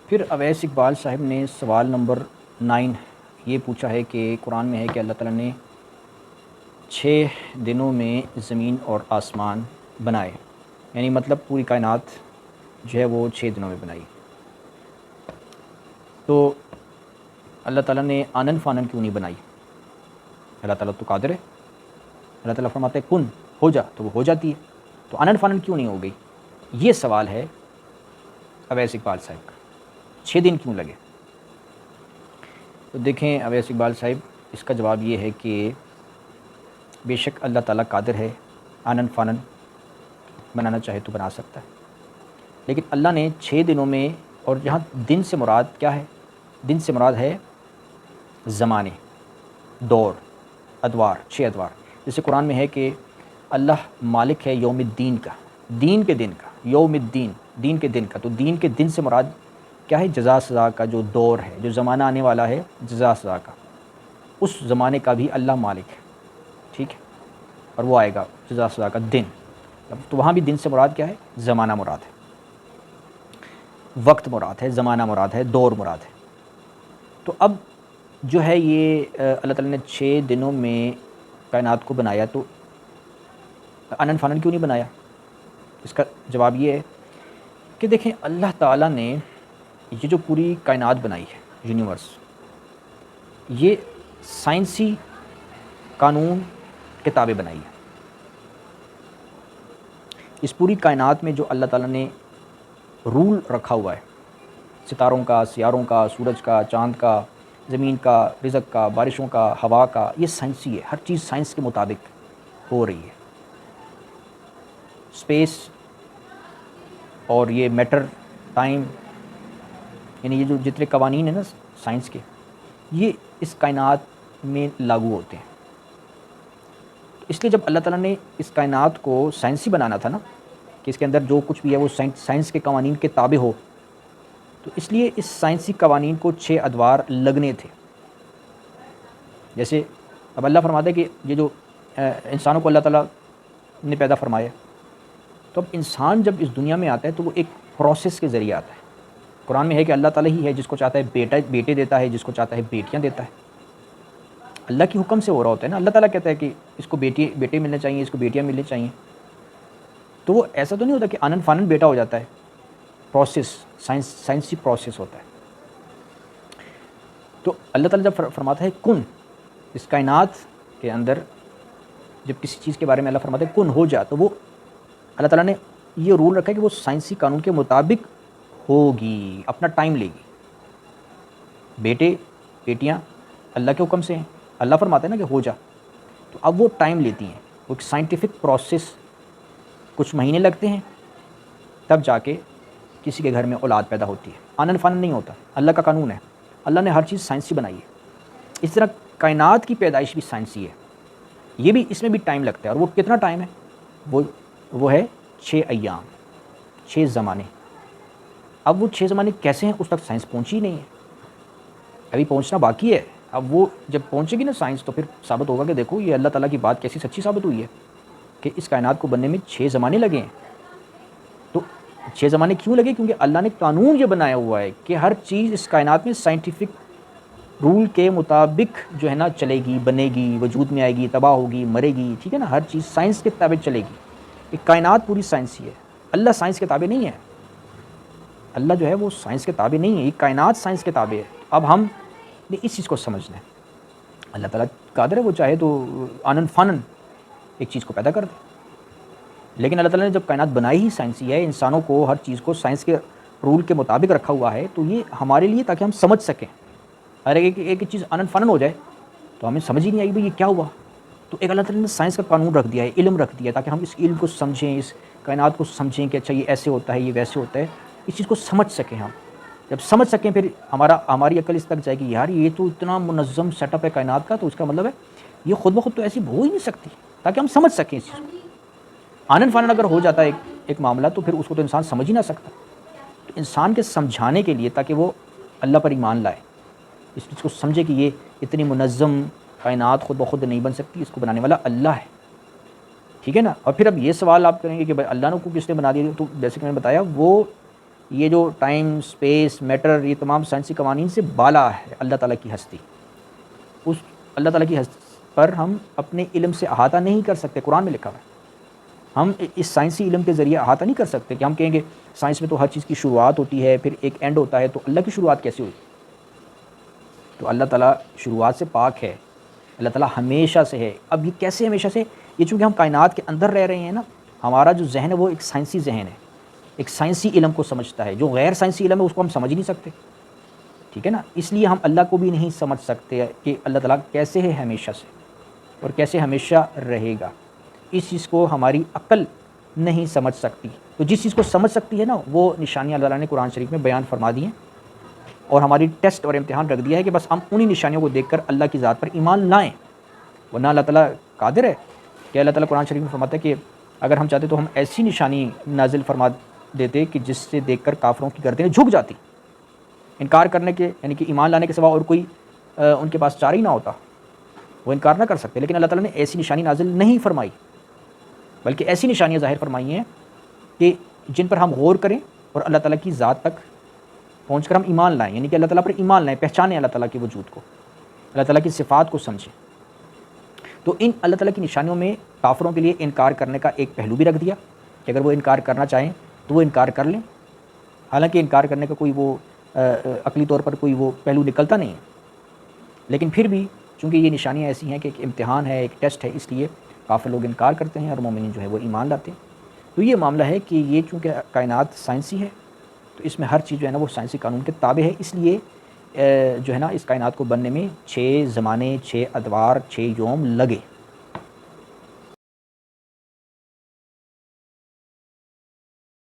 پھر اویس اقبال صاحب نے سوال نمبر 9 یہ پوچھا ہے کہ قرآن میں ہے کہ اللہ تعالیٰ نے 6 دنوں میں زمین اور آسمان بنائے، یعنی مطلب پوری کائنات جو ہے وہ 6 دنوں میں بنائی۔ تو اللہ تعالیٰ نے آنن فانن کیوں نہیں بنائی؟ اللہ تعالیٰ تو قادر ہے، اللہ تعالیٰ فرماتا ہے کن ہو جا تو وہ ہو جاتی ہے، تو آنن فانن کیوں نہیں ہو گئی؟ یہ سوال ہے اویس اقبال صاحب کا، 6 دن کیوں لگے؟ تو دیکھیں اویس اقبال صاحب، اس کا جواب یہ ہے کہ بے شک اللہ تعالیٰ قادر ہے، آنن فانن بنانا چاہے تو بنا سکتا ہے، لیکن اللہ نے 6 دنوں میں، اور جہاں دن سے مراد کیا ہے؟ دن سے مراد ہے زمانے، دور، ادوار، 6 ادوار۔ جیسے قرآن میں ہے کہ اللہ مالک ہے یوم الدین کا، دین کے دن کا، یوم الدین، دین کے دن کا۔ تو دین کے دن سے مراد کیا ہے؟ جزا سزا کا جو دور ہے، جو زمانہ آنے والا ہے جزا سزا کا، اس زمانے کا بھی اللہ مالک ہے، ٹھیک ہے، اور وہ آئے گا جزا سزا کا دن۔ تو وہاں بھی دن سے مراد کیا ہے؟ زمانہ مراد ہے، وقت مراد ہے، زمانہ مراد ہے، دور مراد ہے۔ تو اب جو ہے یہ اللہ تعالیٰ نے 6 دنوں میں کائنات کو بنایا، تو آنن فانن کیوں نہیں بنایا؟ اس کا جواب یہ ہے کہ دیکھیں اللہ تعالیٰ نے یہ جو پوری کائنات بنائی ہے، یونیورس، یہ سائنسی قانون کتابیں بنائی ہیں۔ اس پوری کائنات میں جو اللہ تعالیٰ نے رول رکھا ہوا ہے، ستاروں کا، سیاروں کا، سورج کا، چاند کا، زمین کا، رزق کا، بارشوں کا، ہوا کا، یہ سائنسی ہے، ہر چیز سائنس کے مطابق ہو رہی ہے۔ اسپیس اور یہ میٹر، ٹائم، یعنی یہ جو جتنے قوانین ہیں نا سائنس کے، یہ اس کائنات میں لاگو ہوتے ہیں۔ اس لیے جب اللہ تعالیٰ نے اس کائنات کو سائنسی بنانا تھا نا، کہ اس کے اندر جو کچھ بھی ہے وہ سائنس کے قوانین کے تابع ہو، تو اس لیے اس سائنسی قوانین کو 6 ادوار لگنے تھے۔ جیسے اب اللہ فرماتا ہے کہ یہ جو انسانوں کو اللہ تعالیٰ نے پیدا فرمایا، تو اب انسان جب اس دنیا میں آتا ہے تو وہ ایک پروسیس کے ذریعے آتا ہے۔ قرآن میں ہے کہ اللہ تعالیٰ ہی ہے جس کو چاہتا ہے بیٹے دیتا ہے، جس کو چاہتا ہے بیٹیاں دیتا ہے۔ اللہ کے حکم سے ہو رہا ہوتا ہے نا، اللہ تعالیٰ کہتا ہے کہ اس کو بیٹے ملنے چاہیے، اس کو بیٹیاں ملنی چاہیے، تو وہ ایسا تو نہیں ہوتا کہ آنن فانن بیٹا ہو جاتا ہے، پروسیس، سائنسی پروسیس ہوتا ہے۔ تو اللہ تعالیٰ جب فرماتا ہے کن، اس کائنات کے اندر جب کسی چیز کے بارے میں اللہ فرماتا ہے کن ہو جا، تو وہ اللہ تعالیٰ نے یہ رول رکھا ہے کہ وہ سائنسی قانون کے مطابق ہوگی، اپنا ٹائم لے گی۔ بیٹے بیٹیاں اللہ کے حکم سے ہیں، اللہ فرماتا ہے نا کہ ہو جا، تو اب وہ ٹائم لیتی ہیں، وہ ایک سائنٹیفک پروسیس، کچھ مہینے لگتے ہیں، تب جا کے کسی کے گھر میں اولاد پیدا ہوتی ہے۔ آنن فانن نہیں ہوتا، اللہ کا قانون ہے، اللہ نے ہر چیز سائنسی بنائی ہے۔ اس طرح کائنات کی پیدائش بھی سائنسی ہے، یہ بھی، اس میں بھی ٹائم لگتا ہے، اور وہ کتنا ٹائم ہے؟ وہ ہے 6 ایام، 6 زمانے۔ اب وہ 6 زمانے کیسے ہیں اس تک سائنس پہنچی ہی نہیں ہے، ابھی پہنچنا باقی ہے۔ اب وہ جب پہنچے گی نا سائنس، تو پھر ثابت ہوگا کہ دیکھو یہ اللہ تعالیٰ کی بات کیسی سچی ثابت ہوئی ہے کہ اس کائنات کو بننے میں 6 زمانے لگے ہیں۔ تو 6 زمانے کیوں لگے؟ کیونکہ اللہ نے قانون یہ بنایا ہوا ہے کہ ہر چیز اس کائنات میں سائنٹیفک رول کے مطابق جو ہے نا چلے گی، بنے گی، وجود میں آئے گی، تباہ ہوگی، مرے گی، ٹھیک ہے نا، ہر چیز سائنس کے تابع چلے گی۔ یہ کائنات پوری سائنسی ہے، اللہ سائنس کے تابع نہیں ہے، اللہ جو ہے وہ سائنس کے تابع نہیں ہے، یہ کائنات سائنس کے تابع ہے۔ اب ہم نے اس چیز کو سمجھنا ہے، اللہ تعالیٰ قادر ہے، وہ چاہے تو آنن فانن ایک چیز کو پیدا کر دے، لیکن اللہ تعالیٰ نے جب کائنات بنائی ہی سائنسی ہے، انسانوں کو ہر چیز کو سائنس کے رول کے مطابق رکھا ہوا ہے، تو یہ ہمارے لیے تاکہ ہم سمجھ سکیں۔ اگر ایک چیز آنن فانن ہو جائے تو ہمیں سمجھ ہی نہیں آئی بھائی یہ کیا ہوا، تو ایک اللہ تعالیٰ نے سائنس کا قانون رکھ دیا ہے، علم رکھ دیا ہے، تاکہ ہم اس علم کو سمجھیں، اس کائنات کو سمجھیں کہ اچھا یہ ایسے ہوتا ہے، یہ ویسے ہوتا ہے، اس چیز کو سمجھ سکیں ہم۔ جب سمجھ سکیں پھر ہماری عقل اس تک جائے گی یار یہ تو اتنا منظم سیٹ اپ ہے کائنات کا، تو اس کا مطلب ہے یہ خود بخود تو ایسی ہو ہی نہیں سکتی، تاکہ ہم سمجھ سکیں اس چیز کو۔ آنن فانن اگر ہو جاتا ہے ایک معاملہ، تو پھر اس کو تو انسان سمجھ ہی نہ سکتا۔ تو انسان کے سمجھانے کے لیے، تاکہ وہ اللہ پر ایمان لائے، اس چیز کو سمجھے کہ یہ اتنی منظم کائنات خود بخود نہیں بن سکتی، اس کو بنانے والا اللہ ہے، ٹھیک ہے نا۔ اور پھر اب یہ سوال آپ کریں گے کہ بھائی اللہ کو کس نے بنا دیا، تو جیسے کہ میں نے بتایا وہ یہ جو ٹائم، سپیس، میٹر، یہ تمام سائنسی قوانین سے بالا ہے اللہ تعالیٰ کی ہستی. اس اللہ تعالیٰ کی ہستی پر ہم اپنے علم سے احاطہ نہیں کر سکتے. قرآن میں لکھا ہوا ہے. ہم اس سائنسی علم کے ذریعے احاطہ نہیں کر سکتے کہ ہم کہیں گے سائنس میں تو ہر چیز کی شروعات ہوتی ہے پھر ایک اینڈ ہوتا ہے، تو اللہ کی شروعات کیسے ہوئی؟ تو اللہ تعالیٰ شروعات سے پاک ہے، اللہ تعالیٰ ہمیشہ سے ہے. اب یہ کیسے ہمیشہ سے؟ یہ چونکہ ہم کائنات کے اندر رہ رہے ہیں نا، ہمارا جو ذہن ہے وہ ایک سائنسی ذہن ہے، ایک سائنسی علم کو سمجھتا ہے. جو غیر سائنسی علم ہے اس کو ہم سمجھ ہی نہیں سکتے، ٹھیک ہے نا. اس لیے ہم اللہ کو بھی نہیں سمجھ سکتے کہ اللہ تعالیٰ کیسے ہے ہمیشہ سے اور کیسے ہمیشہ رہے گا. اس چیز کو ہماری عقل نہیں سمجھ سکتی. تو جس چیز کو سمجھ سکتی ہے نا وہ نشانیاں اللہ تعالیٰ نے قرآن شریف میں بیان فرما دی ہیں، اور ہماری ٹیسٹ اور امتحان رکھ دیا ہے کہ بس ہم انہی نشانیوں کو دیکھ کر اللہ کی ذات پر ایمان لائیں. ورنہ اللہ تعالیٰ قادر ہے کہ اللہ تعالیٰ قرآن شریف میں فرماتا ہے کہ اگر ہم چاہتے تو ہم ایسی نشانی نازل فرما دیتے کہ جس سے دیکھ کر کافروں کی گردنیں جھک جاتی. انکار کرنے کے یعنی کہ ایمان لانے کے سوا اور کوئی ان کے پاس چارہ ہی نہ ہوتا، وہ انکار نہ کر سکتے. لیکن اللہ تعالیٰ نے ایسی نشانی نازل نہیں فرمائی، بلکہ ایسی نشانیاں ظاہر فرمائی ہیں کہ جن پر ہم غور کریں اور اللہ تعالیٰ کی ذات تک پہنچ کر ہم ایمان لائیں، یعنی کہ اللہ تعالیٰ پر ایمان لائیں، پہچانیں اللہ تعالیٰ کے وجود کو، اللہ تعالیٰ کی صفات کو سمجھیں. تو ان اللہ تعالیٰ کی نشانیوں میں کافروں کے لیے انکار کرنے کا ایک پہلو بھی رکھ دیا کہ اگر وہ انکار کرنا چاہیں تو وہ انکار کر لیں. حالانکہ انکار کرنے کا کوئی وہ عقلی طور پر کوئی وہ پہلو نکلتا نہیں ہے، لیکن پھر بھی چونکہ یہ نشانیاں ایسی ہیں کہ ایک امتحان ہے، ایک ٹیسٹ ہے، اس لیے کافر لوگ انکار کرتے ہیں اور مومنین جو ہے وہ ایمان لاتے ہیں. تو یہ معاملہ ہے کہ یہ چونکہ کائنات سائنسی ہے تو اس میں ہر چیز جو ہے نا وہ سائنسی قانون کے تابع ہے. اس لیے جو ہے نا اس کائنات کو بننے میں 6 زمانے، 6 ادوار، 6 یوم لگے.